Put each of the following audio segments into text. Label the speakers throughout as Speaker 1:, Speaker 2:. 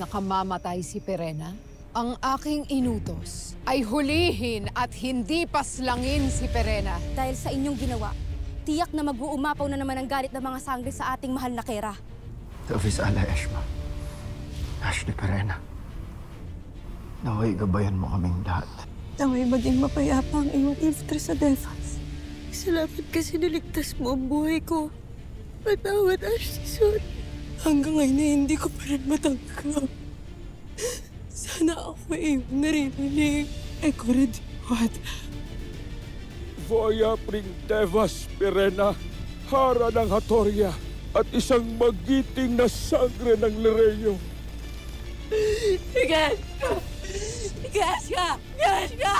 Speaker 1: nakamamatay si Perena? Ang aking inutos ay hulihin at hindi paslangin si Perena.
Speaker 2: Dahil sa inyong ginawa, tiyak na mag-uumapaw na naman ang galit ng mga sangre sa ating mahal na Kera.
Speaker 3: Tafis ala Eshma. Ashley Perena. Naway gabayan mo kaming lahat.
Speaker 4: Naway maging mapayapa ang iyong infantry sa Devas. Salamat kasi niligtas mo ang buhay ko. Patawad, Ashley, sorry. Hanggang ngayon na hindi ko pa rin matanggap. Sana ako iyong naririnig. Ekoredwad.
Speaker 5: Voya pring Devas, Perena, hara ng Hatoria, at isang magiting na sangre ng Lireyo.
Speaker 4: Igas ka! Igas ka! Igas ka!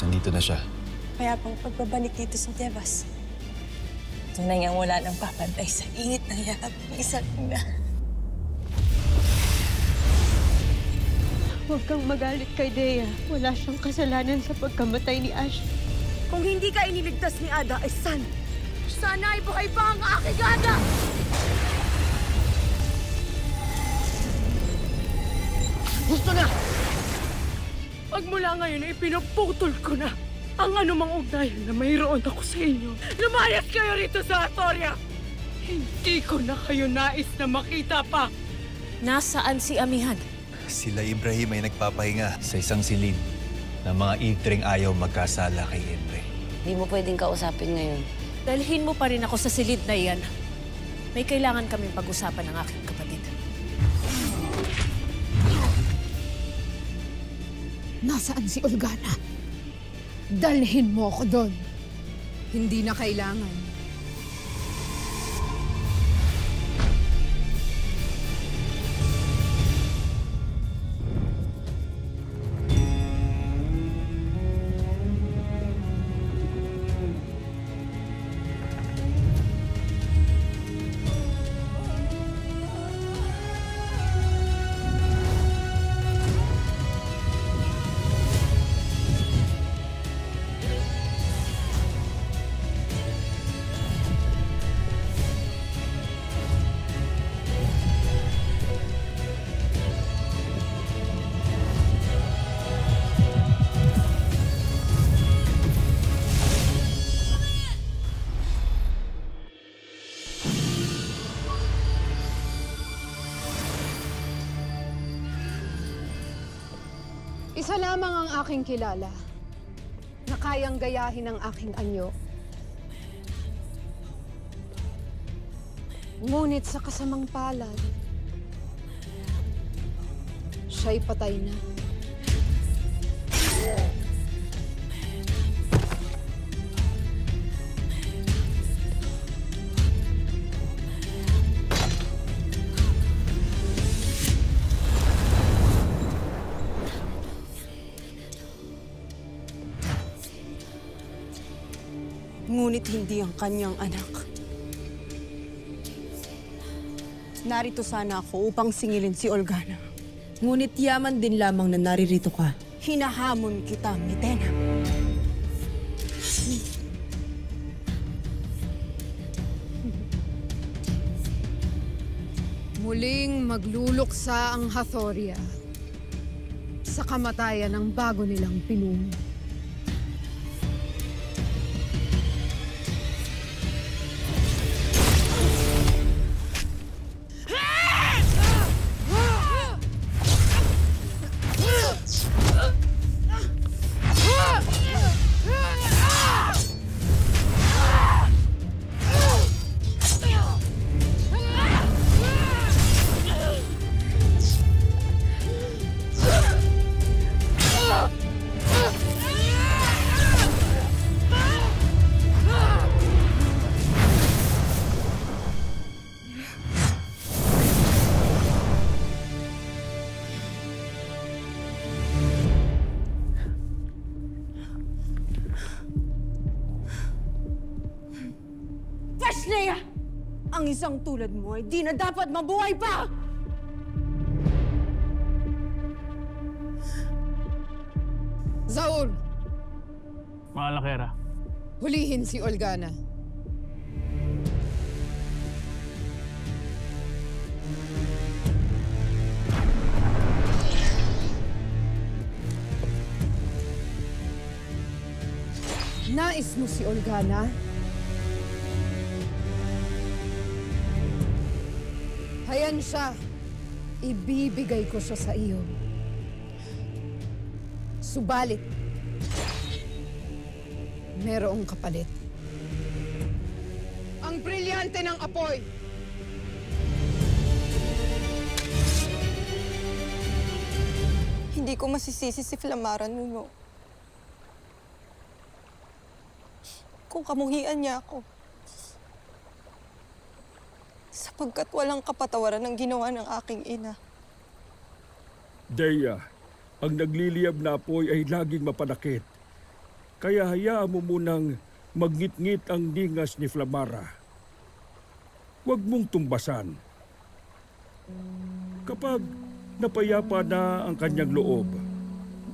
Speaker 3: Nandito na siya.
Speaker 4: Mayapang pagbabalik dito sa Devas. Tunay ngang wala nang papantay sa init ng yakap ng isa't ina. Huwag kang magalit kay Dea. Wala siyang kasalanan sa pagkamatay ni Ash.
Speaker 2: Kung hindi ka iniligtas ni Ada, ay sana ay buhay pa ang aking Ada!
Speaker 4: Gusto na! Pagmula ngayon ay pinuputol ko na ang anumang ugnayan na mayroon ako sa inyo. Lumayas kayo rito sa Hatoria! Hindi ko na kayo nais na makita pa.
Speaker 2: Nasaan si Amihan?
Speaker 6: Sila Ibrahim ay nagpapahinga sa isang silid na mga itring ayaw magkasala kay Ebre.
Speaker 7: Hindi mo pwedeng kausapin ngayon.
Speaker 2: Dalhin mo pa rin ako sa silid na iyan. May kailangan kaming pag-usapan ng aking kapatid.
Speaker 1: Nasaan si Olgana? Dalhin mo ako doon. Hindi na kailangan. Isa lamang ang aking kilala na kayang gayahin ang aking anyo. Ngunit sa kasamang palad, siya'y patay na.
Speaker 4: Ngunit hindi ang kanyang anak. Narito sana ako upang singilin si Olgana. Ngunit yaman din lamang na naririto ka. Hinahamon kita, Mitena.
Speaker 1: Muling magluluksa ang Hatoria sa kamatayan ng bago nilang pinuno.
Speaker 4: Ashley! Ang isang tulad mo ay di na dapat mabuhay pa!
Speaker 1: Zaul!
Speaker 8: Mahal na Kera.
Speaker 1: Hulihin si Olgana. Nais mo si Olgana? Hayan siya. Ibibigay ko siya sa iyo. Subalit, merong kapalit. Ang brilyante ng apoy.
Speaker 4: Hindi ko masisisi si Flamara, Nuno. Kung kamuhian niya ako. Sapagkat walang kapatawaran ang ginawa ng aking ina.
Speaker 5: Deya, ang nagliliyab na apoy ay laging mapanakit. Kaya hayaan mo munang magngit-ngit ang dingas ni Flamara. Huwag mong tumbasan. Kapag napayapa na ang kanyang loob,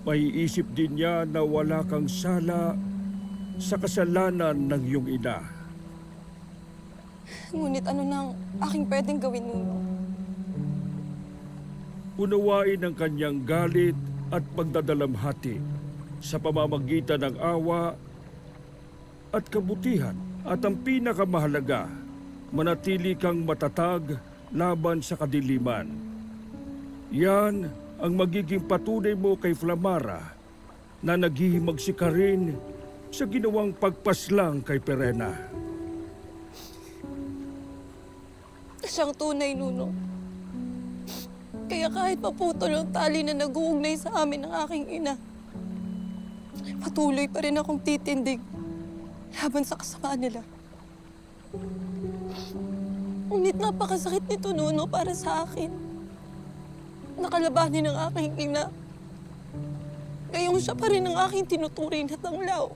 Speaker 5: maiisip din niya na wala kang sala sa kasalanan ng iyong ina.
Speaker 4: Ngunit ano nang aking pwedeng gawin, Nuno?
Speaker 5: Unawain ang kanyang galit at pagdadalamhati sa pamamagitan ng awa at kabutihan. At ang pinakamahalaga, manatili kang matatag laban sa kadiliman. Yan ang magiging patunay mo kay Flamara na naghihimagsika rin sa ginawang pagpaslang kay Perena.
Speaker 4: Siyang tunay, Nuno. Kaya kahit maputol ang tali na nag-uugnay sa amin ng aking ina, patuloy pa rin akong titindig laban sa kasamaan nila. Ngunit napakasakit nito, Nuno, para sa akin. Nakalabanin ang aking ina. Ngayong siya pa rin ang aking tinuturing na tanglaw.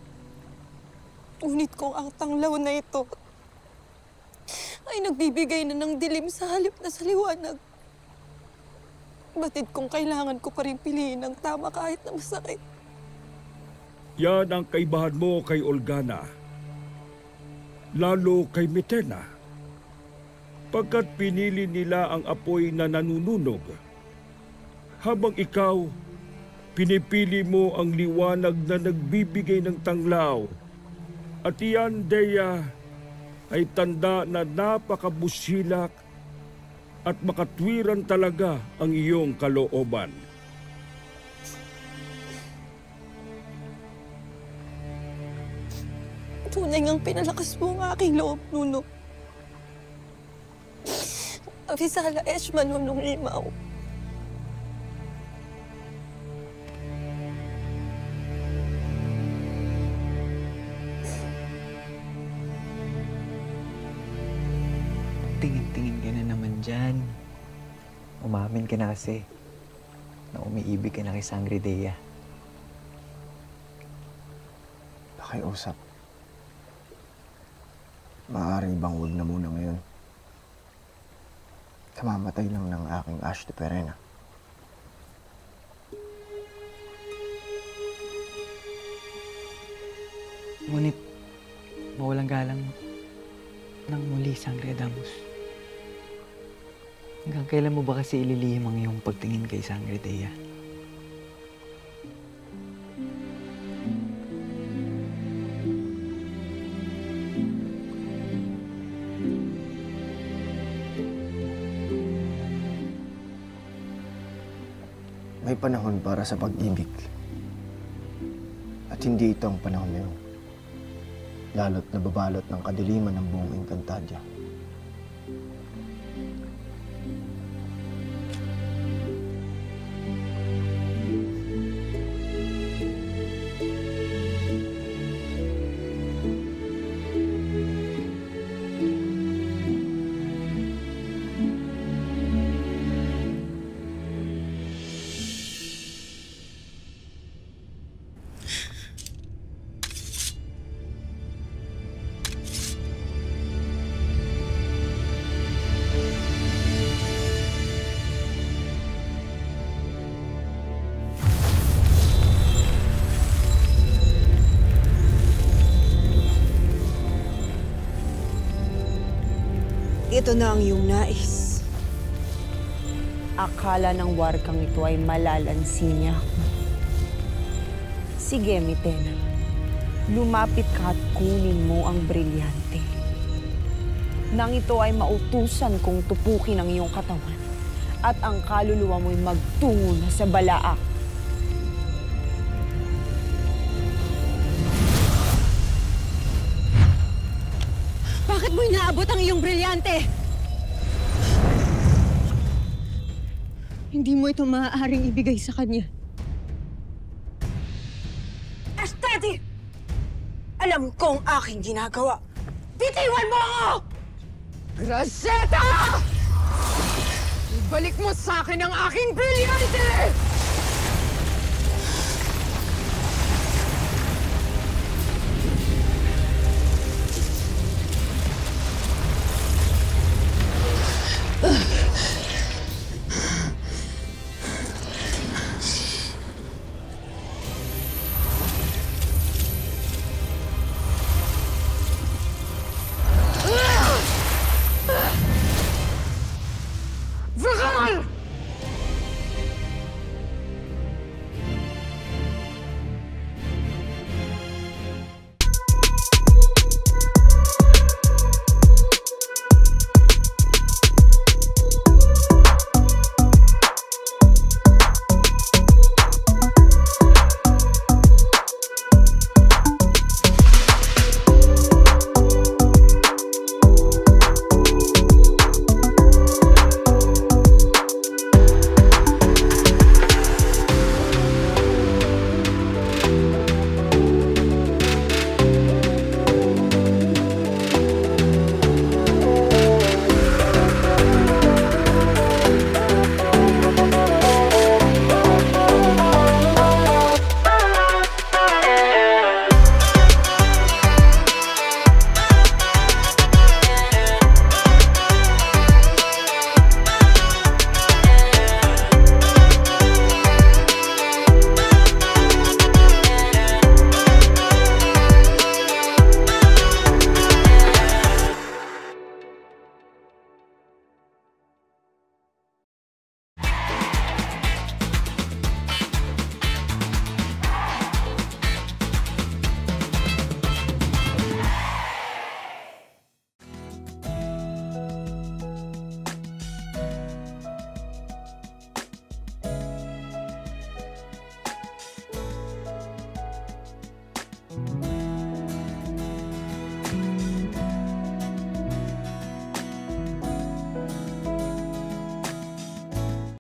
Speaker 4: Ngunit kung ang tanglaw na ito ay nagbibigay na ng dilim sa halip na sa liwanag, batid kung kailangan ko pa rin piliin ang tama kahit na masakit.
Speaker 5: Yan ang kaibahan mo kay Olgana, lalo kay Mitena. Pagkat pinili nila ang apoy na nanununog, habang ikaw, pinipili mo ang liwanag na nagbibigay ng tanglaw. At iyan, Deya, ay tanda na napakabusilak at makatwiran talaga ang iyong kalooban.
Speaker 4: Tunay ngang pinalakas mo ang aking loob, Nuno. Avisala Eshma, Nunong Limaw.
Speaker 3: Tingin-tingin ka na naman dyan. Umamin ka na kasi na umiibig ka na kay Sangre Dea. Pakiusap. Maaari bang huwag na muna ngayon? Kamamatay lang ng aking Ash de Perena.
Speaker 8: Ngunit mawalang galang nang muli, Sangre Adamus. Hanggang kailan mo ba kasi ililihim ang iyong pagtingin kay Sangre Dea?
Speaker 3: May panahon para sa pag-ibig. At hindi ito ang panahon na yun. Lalo't nababalot ng kadiliman ng buong Encantadia.
Speaker 4: Ito na ang iyong nais.
Speaker 7: Akala ng warkang ito ay malalansi niya. Sige, Mitena.
Speaker 4: lumapit ka at kunin mo ang brilyante. Nang ito ay mautusan kong tupukin ang iyong katawan at ang kaluluwa mo'y magtungo na sa Balaak.
Speaker 9: Bakit mo inaabot ang iyong brilyante? Hindi mo ito maaaring ibigay sa kanya.
Speaker 4: Esteti! Alam kong aking ginagawa. Bitiwan mo ako!
Speaker 1: Graceta! Ibalik mo sa akin ang aking brilyante! Vakal!